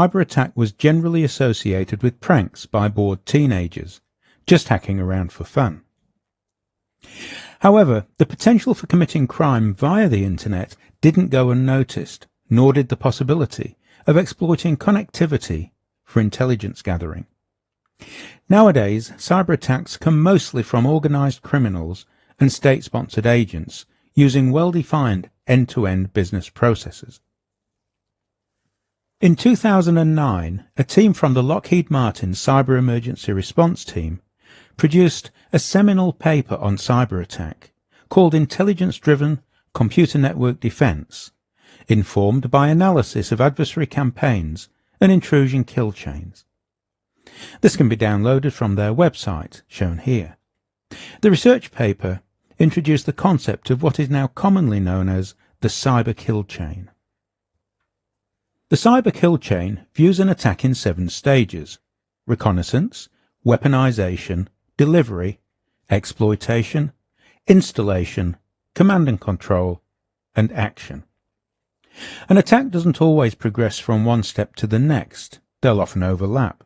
cyber attack was generally associated with pranks by bored teenagers, just hacking around for fun. However, the potential for committing crime via the internet didn't go unnoticed, nor did the possibility of exploiting connectivity for intelligence gathering. Nowadays, cyber attacks come mostly from organized criminals and state-sponsored agents using well-defined end-to-end business processes. In 2009, a team from the Lockheed Martin Cyber Emergency Response Team produced a seminal paper on cyber attack called Intelligence-Driven Computer Network Defense, informed by analysis of adversary campaigns and intrusion kill chains. This can be downloaded from their website, shown here. The research paper introduced the concept of what is now commonly known as the cyber kill chain. The cyber kill chain views an attack in 7 stages: reconnaissance, weaponization, delivery, exploitation, installation, command and control, and action. An attack doesn't always progress from one step to the next. They'll often overlap,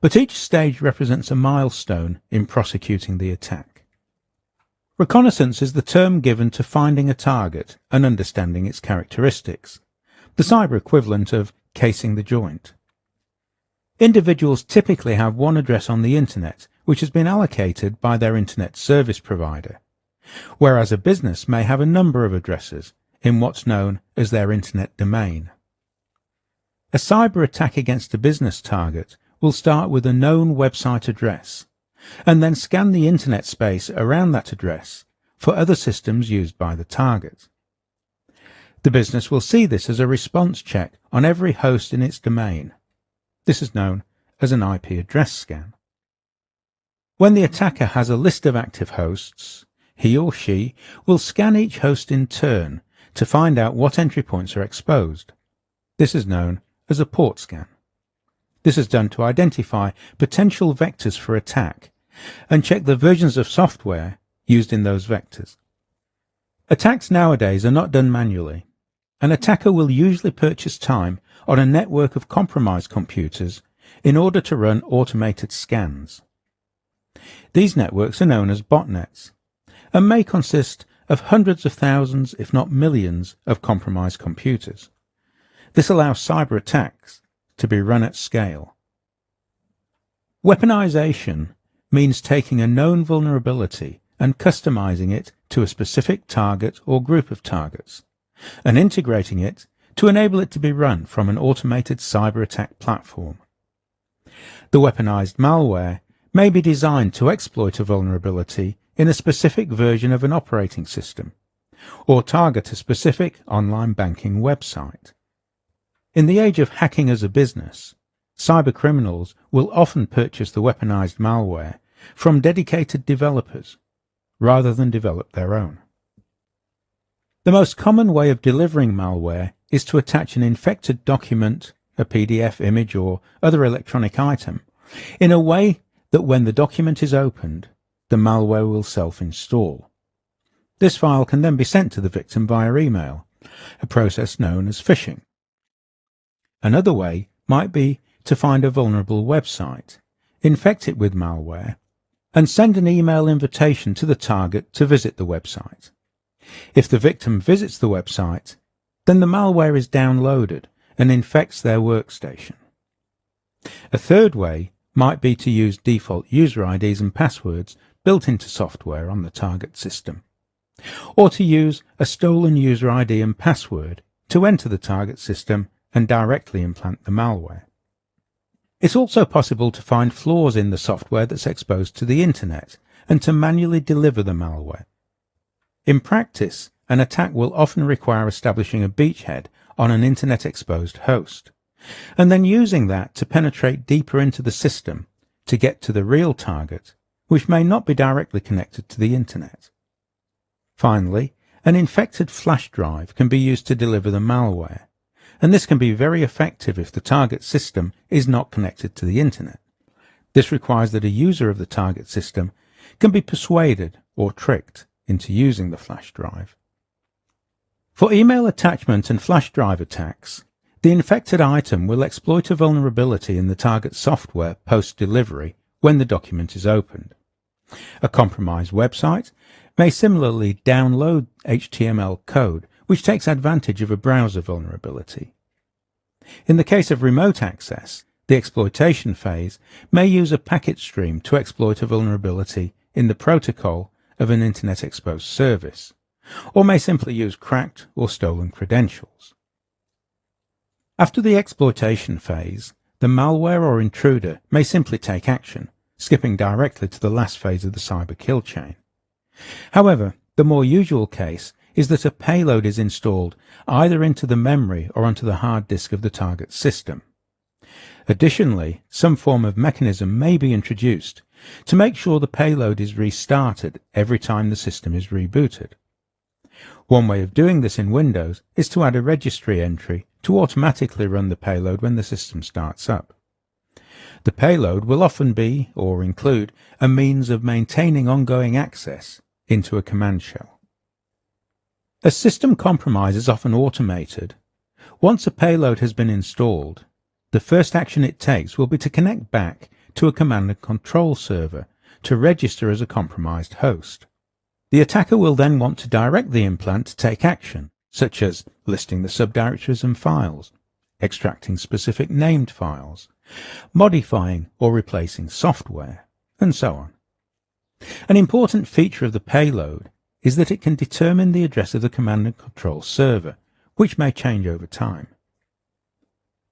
but each stage represents a milestone in prosecuting the attack. Reconnaissance is the term given to finding a target and understanding its characteristics, the cyber equivalent of casing the joint. Individuals typically have one address on the internet which has been allocated by their internet service provider, whereas a business may have a number of addresses in what's known as their internet domain. A cyber attack against a business target will start with a known website address and then scan the internet space around that address for other systems used by the target. The business will see this as a response check on every host in its domain. This is known as an IP address scan. When the attacker has a list of active hosts, he or she will scan each host in turn to find out what entry points are exposed. This is known as a port scan. This is done to identify potential vectors for attack and check the versions of software used in those vectors. Attacks nowadays are not done manually. An attacker will usually purchase time on a network of compromised computers in order to run automated scans. These networks are known as botnets and may consist of hundreds of thousands, if not millions, of compromised computers. This allows cyber attacks to be run at scale. Weaponization means taking a known vulnerability and customizing it to a specific target or group of targets, and integrating it to enable it to be run from an automated cyber attack platform. The weaponized malware may be designed to exploit a vulnerability in a specific version of an operating system, or target a specific online banking website. In the age of hacking as a business, cybercriminals will often purchase the weaponized malware from dedicated developers rather than develop their own. The most common way of delivering malware is to attach an infected document, a PDF, image, or other electronic item in a way that when the document is opened, the malware will self-install. This file can then be sent to the victim via email, a process known as phishing. Another way might be to find a vulnerable website, infect it with malware, and send an email invitation to the target to visit the website. If the victim visits the website, then the malware is downloaded and infects their workstation. A third way might be to use default user IDs and passwords built into software on the target system, or to use a stolen user ID and password to enter the target system and directly implant the malware. It's also possible to find flaws in the software that's exposed to the internet and to manually deliver the malware. In practice, an attack will often require establishing a beachhead on an internet-exposed host, and then using that to penetrate deeper into the system to get to the real target, which may not be directly connected to the internet. Finally, an infected flash drive can be used to deliver the malware, and this can be very effective if the target system is not connected to the internet. This requires that a user of the target system can be persuaded or tricked into using the flash drive. For email attachment and flash drive attacks, The infected item will exploit a vulnerability in the target software post-delivery when the document is opened. A compromised website may similarly download HTML code which takes advantage of a browser vulnerability. In the case of remote access, the exploitation phase may use a packet stream to exploit a vulnerability in the protocol of an Internet exposed service, or may simply use cracked or stolen credentials. After the exploitation phase, the malware or intruder may simply take action, skipping directly to the last phase of the cyber kill chain. However, the more usual case is that a payload is installed either into the memory or onto the hard disk of the target system. Additionally, some form of mechanism may be introduced to make sure the payload is restarted every time the system is rebooted. One way of doing this in Windows is to add a registry entry to automatically run the payload when the system starts up. The payload will often be, or include, a means of maintaining ongoing access into a command shell. A system compromise is often automated. Once a payload has been installed, the first action it takes will be to connect back to a command and control server to register as a compromised host. The attacker will then want to direct the implant to take action, such as listing the subdirectories and files, extracting specific named files, modifying or replacing software, and so on. An important feature of the payload is that it can determine the address of the command and control server, which may change over time.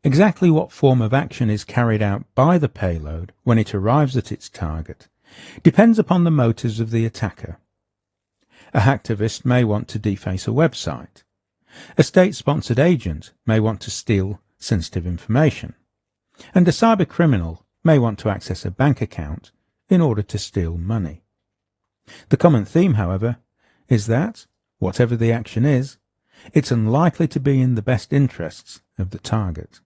Exactly what form of action is carried out by the payload when it arrives at its target depends upon the motives of the attacker. A hacktivist may want to deface a website. A state-sponsored agent may want to steal sensitive information. And a cybercriminal may want to access a bank account in order to steal money. The common theme, however, is that, whatever the action is, it's unlikely to be in the best interests of the target.